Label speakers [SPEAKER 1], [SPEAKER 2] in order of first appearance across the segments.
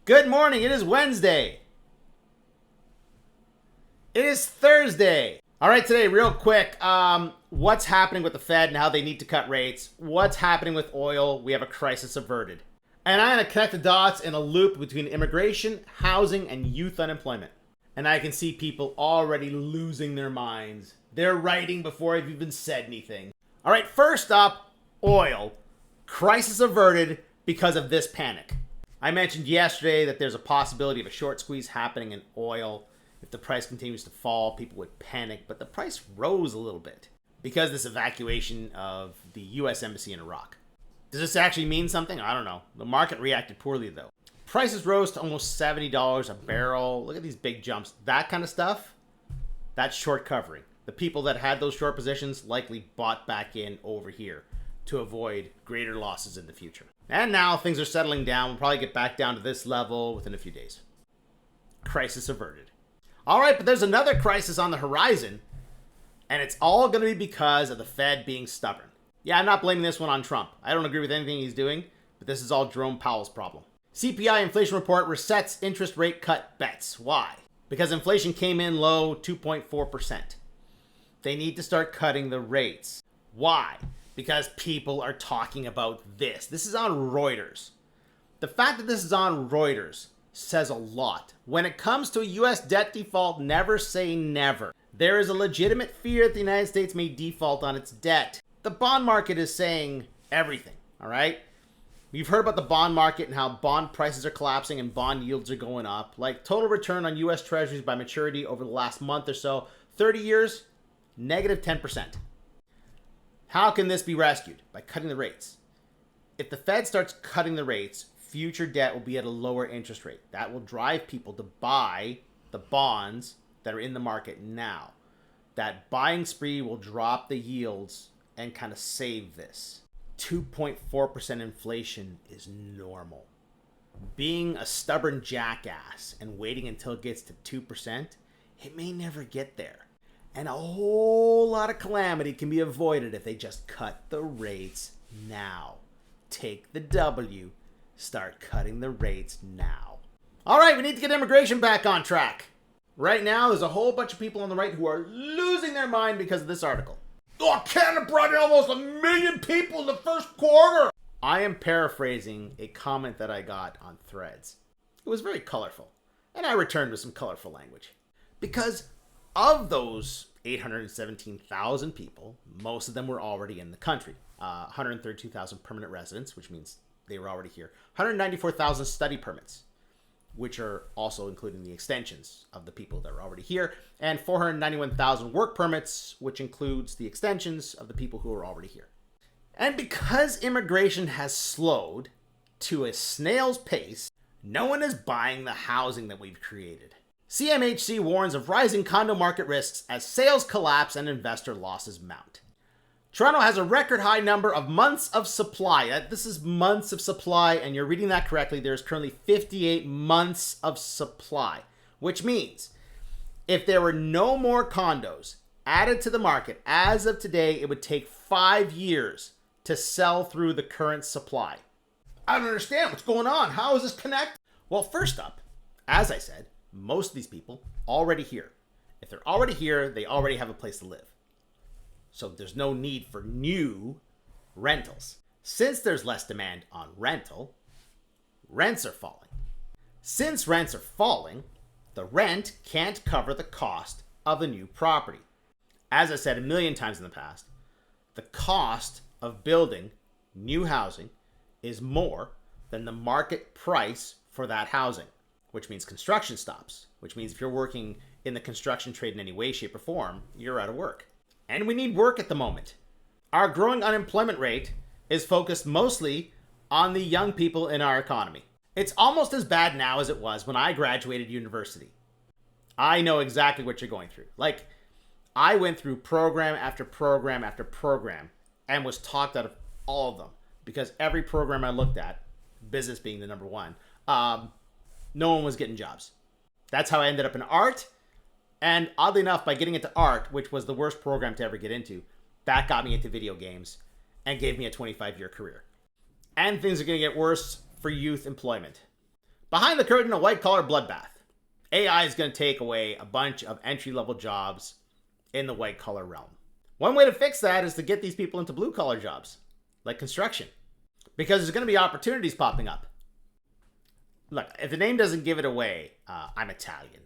[SPEAKER 1] Good morning. It is Wednesday. It is Thursday. All right, today, real quick, what's happening with the Fed and how they need to cut rates? What's happening with oil? We have a crisis averted. And I'm going to connect the dots in a loop between immigration, housing, and youth unemployment. And I can see people already losing their minds. They're writing before I've even said anything. All right, first up, oil. Crisis averted because of this panic. I mentioned yesterday that there's a possibility of a short squeeze happening in oil. If the price continues to fall, people would panic, but the price rose a little bit because of this evacuation of the U.S. Embassy in Iraq. Does this actually mean something? I don't know. The market reacted poorly, though. Prices rose to almost $70 a barrel. Look at these big jumps. That kind of stuff, that's short covering. The people that had those short positions likely bought back in over here to avoid greater losses in the future. And now things are settling down. We'll probably get back down to this level within a few days. Crisis averted. All right, but there's another crisis on the horizon, and it's all going to be because of the Fed being stubborn. Yeah, I'm not blaming this one on Trump. I don't agree with anything he's doing, but this is all Jerome Powell's problem. CPI inflation report resets interest rate cut bets. Why? Because inflation came in low, 2.4%. They need to start cutting the rates. Why? Because people are talking about this. This is on Reuters. The fact that this is on Reuters says a lot. When it comes to a U.S. debt default, never say never. There is a legitimate fear that the United States may default on its debt. The bond market is saying everything, all right? You've heard about the bond market and how bond prices are collapsing and bond yields are going up. Like total return on U.S. Treasuries by maturity over the last month or so, 30 years, negative 10%. How can this be rescued? By cutting the rates. If the Fed starts cutting the rates, future debt will be at a lower interest rate. That will drive people to buy the bonds that are in the market now. That buying spree will drop the yields and kind of save this. 2.4% inflation is normal. Being a stubborn jackass and waiting until it gets to 2%, it may never get there. And a whole lot of calamity can be avoided if they just cut the rates now. Take the W. Start cutting the rates now. All right, we need to get immigration back on track. Right now, there's a whole bunch of people on the right who are losing their mind because of this article. Oh, Canada brought in almost 1 million people in the first quarter. I am paraphrasing a comment that I got on Threads. It was very colorful, and I returned with some colorful language. Because of those 817,000 people, most of them were already in the country. 132,000 permanent residents, which means they were already here. 194,000 study permits, which are also including the extensions of the people that are already here. And 491,000 work permits, which includes the extensions of the people who are already here. And because immigration has slowed to a snail's pace, no one is buying the housing that we've created. CMHC warns of rising condo market risks as sales collapse and investor losses mount. Toronto has a record high number of months of supply. This is months of supply, and you're reading that correctly. There's currently 58 months of supply, which means if there were no more condos added to the market as of today, it would take 5 years to sell through the current supply. I don't understand what's going on. How is this connected? Well, first up, as I said, most of these people already here. If they're already here, they already have a place to live. So there's no need for new rentals. Since there's less demand on rental, rents are falling. Since rents are falling, the rent can't cover the cost of the new property. As I said a million times in the past, the cost of building new housing is more than the market price for that housing, which means construction stops, which means if you're working in the construction trade in any way, shape, or form, you're out of work. And we need work at the moment. Our growing unemployment rate is focused mostly on the young people in our economy. It's almost as bad now as it was when I graduated university. I know exactly what you're going through. Like, I went through program after program after program and was talked out of all of them because every program I looked at, business being the number one, no one was getting jobs. That's how I ended up in art. And oddly enough, by getting into art, which was the worst program to ever get into, that got me into video games and gave me a 25-year career. And things are going to get worse for youth employment. Behind the curtain, a white-collar bloodbath. AI is going to take away a bunch of entry-level jobs in the white-collar realm. One way to fix that is to get these people into blue-collar jobs, like construction, because there's going to be opportunities popping up. Look, if the name doesn't give it away, I'm Italian.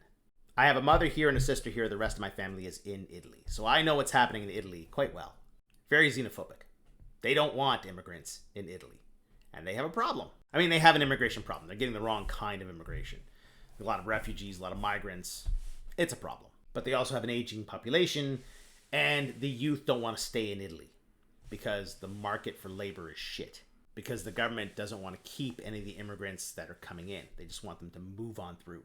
[SPEAKER 1] I have a mother here and a sister here. The rest of my family is in Italy. So I know what's happening in Italy quite well. Very xenophobic. They don't want immigrants in Italy. And they have a problem. I mean, they have an immigration problem. They're getting the wrong kind of immigration. A lot of refugees, a lot of migrants. It's a problem. But they also have an aging population, and the youth don't want to stay in Italy because the market for labor is shit. Because the government doesn't want to keep any of the immigrants that are coming in. They just want them to move on through.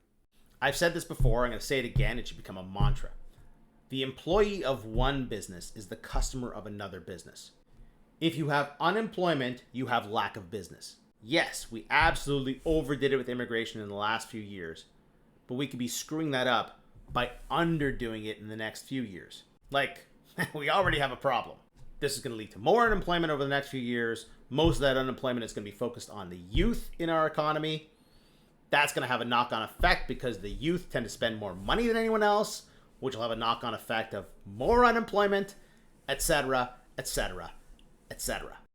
[SPEAKER 1] I've said this before. I'm going to say it again. It should become a mantra. The employee of one business is the customer of another business. If you have unemployment, you have lack of business. Yes, we absolutely overdid it with immigration in the last few years, but we could be screwing that up by underdoing it in the next few years. Like, we already have a problem. This is going to lead to more unemployment over the next few years. Most of that unemployment is going to be focused on the youth in our economy. That's going to have a knock-on effect because the youth tend to spend more money than anyone else, which will have a knock-on effect of more unemployment, etc., etc., etc.